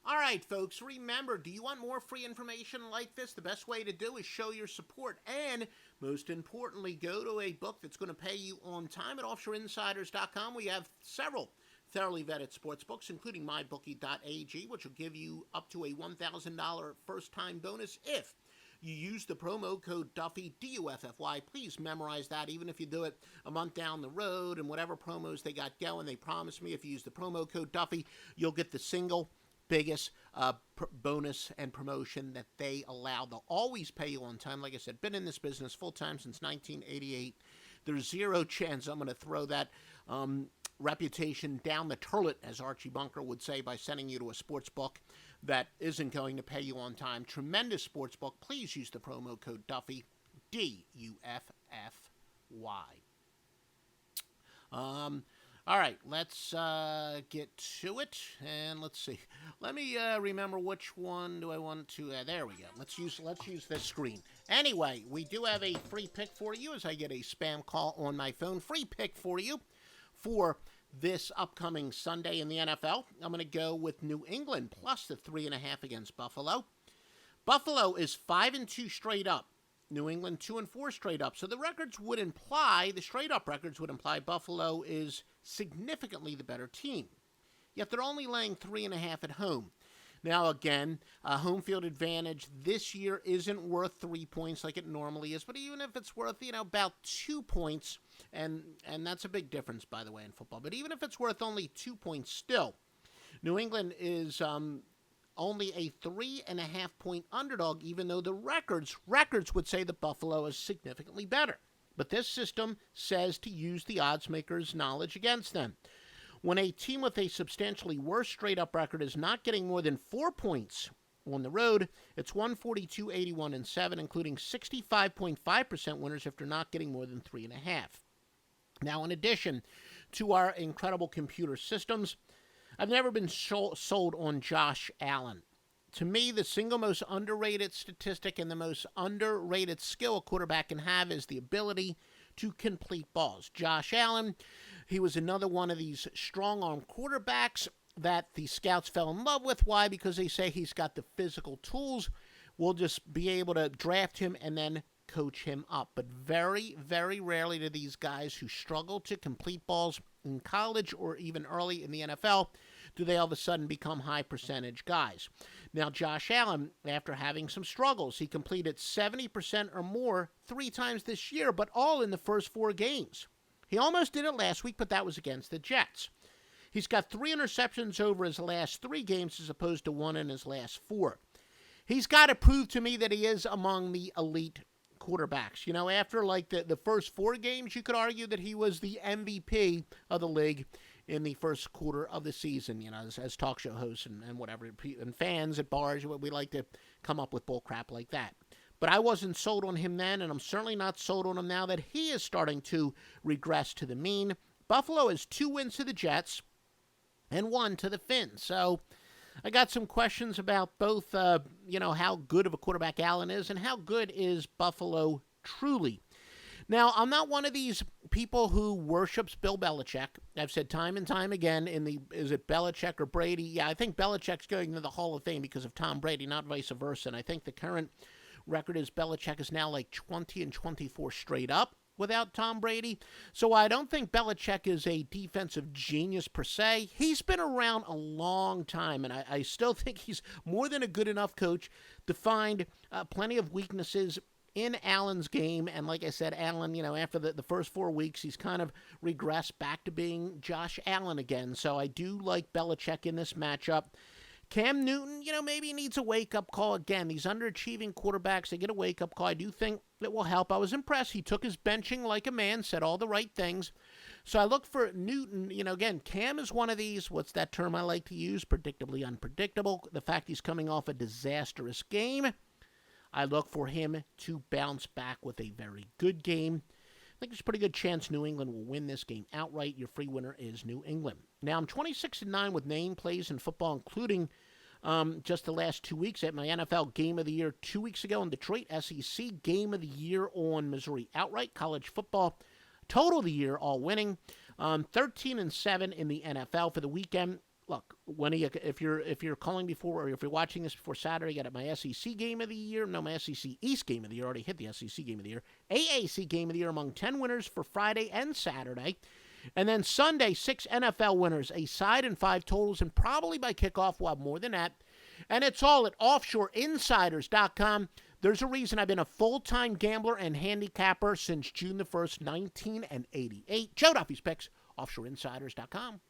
All right, folks, remember, do you want more free information like this? The best way to do is show your support and, most importantly, go to a book that's going to pay you on time at offshoreinsiders.com. We have several thoroughly vetted sports books, including mybookie.ag, which will give you up to a $1,000 first-time bonus if you use the promo code Duffy, D-U-F-F-Y. Please memorize that, even if you do it a month down the road and whatever promos they got going. They promise me if you use the promo code Duffy, you'll get the single biggest bonus and promotion that they allow. They'll always pay you on time. Like I said, been in this business full-time since 1988. There's zero chance I'm going to throw that reputation down the toilet, as Archie Bunker would say, by sending you to a sports book that isn't going to pay you on time. Tremendous sports book. Please use the promo code Duffy, D-U-F-F-Y. All right, let's get to it, and let's see. Let me remember which one do I want to. There we go. Let's use this screen. Anyway, we do have a free pick for you, as I get a spam call on my phone. Free pick for you for this upcoming Sunday in the NFL. I'm going to go with New England plus the 3.5 against Buffalo. Buffalo is 5-2 straight up. New England 2-4 straight up. So the records would imply, the straight up records would imply Buffalo is significantly the better team. Yet they're only laying 3.5 at home. Now again, home field advantage this year isn't worth 3 points like it normally is, but even if it's worth, about 2 points, and that's a big difference, by the way, in football, but even if it's worth only 2 points still, New England is only a 3.5 point underdog, even though the records would say that Buffalo is significantly better. But this system says to use the odds makers' knowledge against them. When a team with a substantially worse straight-up record is not getting more than 4 points on the road, it's 142, 81, and 7, including 65.5% winners if they're not getting more than 3.5. Now, in addition to our incredible computer systems, I've never been sold on Josh Allen. To me, the single most underrated statistic and the most underrated skill a quarterback can have is the ability to complete balls. Josh Allen, he was another one of these strong-arm quarterbacks that the scouts fell in love with. Why? Because they say he's got the physical tools. We'll just be able to draft him and then coach him up. But very, very rarely do these guys who struggle to complete balls in college or even early in the NFL do they all of a sudden become high percentage guys. Now, Josh Allen, after having some struggles, he completed 70% or more 3 times this year, but all in the first 4 games. He almost did it last week, but that was against the Jets. He's got 3 interceptions over his last 3 games as opposed to 1 in his last 4. He's got to prove to me that he is among the elite quarterbacks. After like the first 4 games, you could argue that he was the MVP of the league in the first quarter of the season, as talk show hosts and whatever, and fans at bars, we like to come up with bull crap like that. But I wasn't sold on him then, and I'm certainly not sold on him now that he is starting to regress to the mean. Buffalo has 2 wins to the Jets and 1 to the Finns. So I got some questions about both, how good of a quarterback Allen is and how good is Buffalo truly. Now, I'm not one of these people who worships Bill Belichick. I've said time and time again is it Belichick or Brady? Yeah, I think Belichick's going to the Hall of Fame because of Tom Brady, not vice versa. And I think the current record is Belichick is now like 20-24 straight up without Tom Brady. So I don't think Belichick is a defensive genius per se. He's been around a long time, and I still think he's more than a good enough coach to find plenty of weaknesses in Allen's game. And like I said, Allen, after the first 4 weeks, he's kind of regressed back to being Josh Allen again. So I do like Belichick in this matchup. Cam Newton, maybe needs a wake-up call again. These underachieving quarterbacks, they get a wake-up call. I do think it will help. I was impressed. He took his benching like a man, said all the right things. So I look for Newton. Again, Cam is one of these, what's that term I like to use, predictably unpredictable. The fact he's coming off a disastrous game, I look for him to bounce back with a very good game. I think there's a pretty good chance New England will win this game outright. Your free winner is New England. Now, I'm 26-9 with name plays in football, including just the last 2 weeks at my NFL Game of the Year 2 weeks ago in Detroit, SEC Game of the Year on Missouri outright, college football total of the year all winning, 13-7 in the NFL for the weekend. look, if you're calling before, or if you're watching this before Saturday, I got my SEC game of the year. No, my SEC East game of the year. Already hit the SEC game of the year. AAC game of the year among 10 winners for Friday and Saturday. And then Sunday, 6 NFL winners, a side and 5 totals, and probably by kickoff we'll have more than that. And it's all at offshoreinsiders.com. There's a reason I've been a full-time gambler and handicapper since June the 1st, 1988. Joe Duffy's Picks, offshoreinsiders.com.